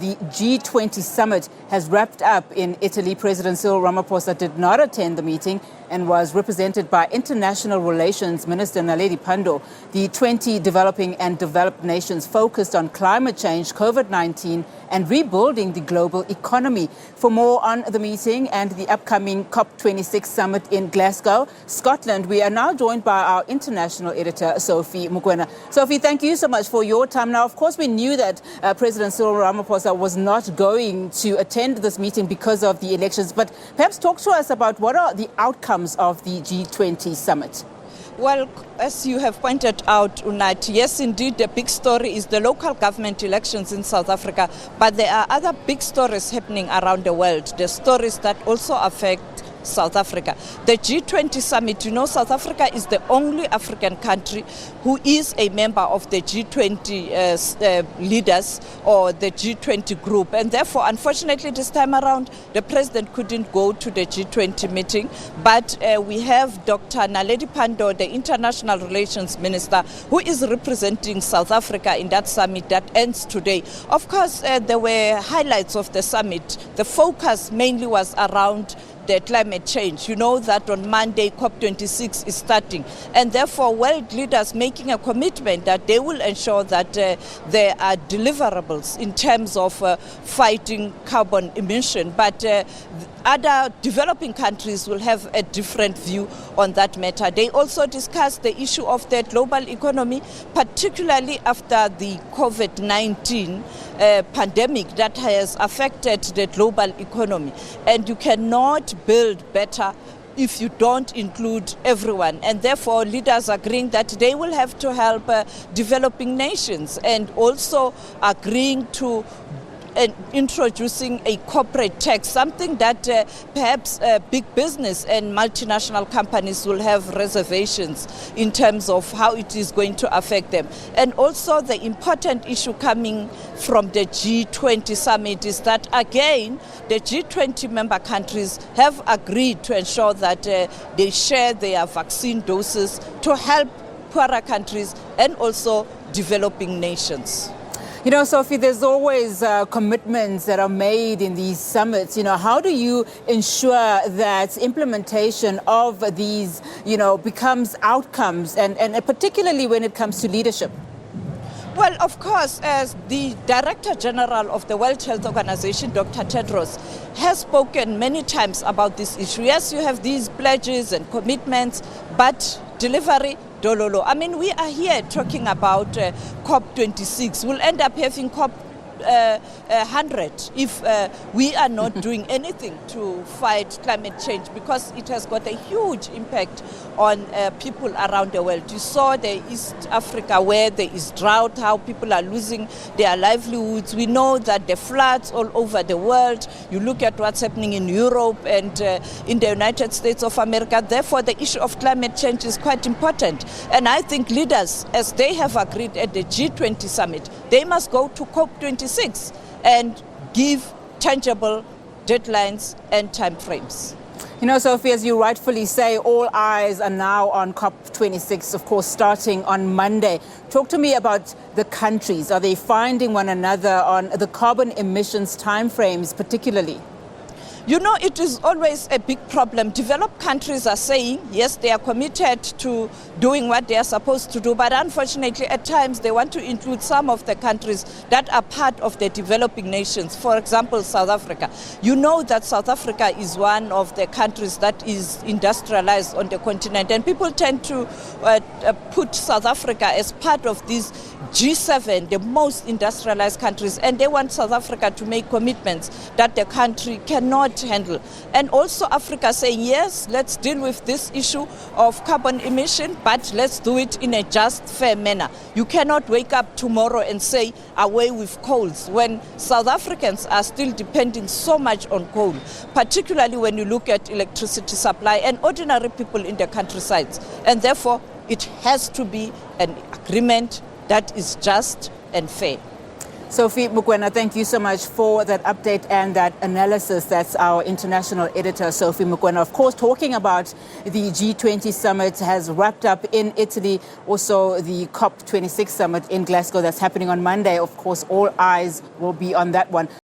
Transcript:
The G20 Summit has wrapped up in Italy. President Cyril Ramaphosa did not attend the meeting and was represented by International Relations Minister Naledi Pandor. The 20 developing and developed nations focused on climate change, COVID-19, and rebuilding the global economy. For more on the meeting and the upcoming COP26 summit in Glasgow, Scotland, we are now joined by our international editor, Sophie Mokwena. Sophie, thank you so much for your time. Now, of course, we knew that President Cyril Ramaphosa was not going to attend this meeting because of the elections, but perhaps talk to us about what are the outcomes of the G20 summit. Well, as you have pointed out, Unat, yes, indeed, the big story is the local government elections in South Africa, but there are other big stories happening around the world, the stories that also affect South Africa. The G20 Summit, you know, South Africa is the only African country who is a member of the G20 leaders or the G20 group. And therefore, unfortunately, this time around, the president couldn't go to the G20 meeting. But we have Dr. Naledi Pandor, the International Relations Minister, who is representing South Africa in that summit that ends today. Of course, there were highlights of the summit. The focus mainly was around the climate change. You know that on Monday, COP26 is starting. And therefore, world leaders making a commitment that they will ensure that there are deliverables in terms of fighting carbon emission. But other developing countries will have a different view on that matter. They also discussed the issue of the global economy, particularly after the COVID-19 pandemic that has affected the global economy. And you cannot build better if you don't include everyone. And therefore, leaders agreeing that they will have to help developing nations, and also agreeing to introducing a corporate tax, something that perhaps big business and multinational companies will have reservations in terms of how it is going to affect them. And also the important issue coming from the G20 summit is that, again, the G20 member countries have agreed to ensure that they share their vaccine doses to help poorer countries and also developing nations. You know, Sophie, there's always commitments that are made in these summits. You know, how do you ensure that implementation of these, becomes outcomes, and particularly when it comes to leadership? Well, of course, as the Director General of the World Health Organization, Dr. Tedros, has spoken many times about this issue. Yes, you have these pledges and commitments, but delivery, dololo. I mean, we are here talking about COP26. We'll end up having COP 100 if we are not doing anything to fight climate change, because it has got a huge impact on people around the world. You saw the East Africa where there is drought, how people are losing their livelihoods. We know that the floods all over the world. You look at what's happening in Europe and in the United States of America. Therefore, the issue of climate change is quite important. And I think leaders, as they have agreed at the G20 summit, they must go to COP26 and give tangible deadlines and timeframes. You know, Sophie, as you rightfully say, all eyes are now on COP26, of course, starting on Monday. Talk to me about the countries. Are they finding one another on the carbon emissions timeframes particularly? You know, it is always a big problem. Developed countries are saying, yes, they are committed to doing what they are supposed to do, but unfortunately, at times, they want to include some of the countries that are part of the developing nations. For example, South Africa. You know that South Africa is one of the countries that is industrialized on the continent, and people tend to put South Africa as part of these G7, the most industrialized countries, and they want South Africa to make commitments that the country cannot handle. And also Africa saying, yes, let's deal with this issue of carbon emission, but let's do it in a just, fair manner. You cannot wake up tomorrow and say, away with coals, when South Africans are still depending so much on coal, particularly when you look at electricity supply and ordinary people in the countrysides. And therefore, it has to be an agreement that is just and fair. Sophie Mokwena, thank you so much for that update and that analysis. That's our international editor, Sophie Mokwena. Of course, talking about the G20 Summit has wrapped up in Italy. Also, the COP26 Summit in Glasgow that's happening on Monday. Of course, all eyes will be on that one.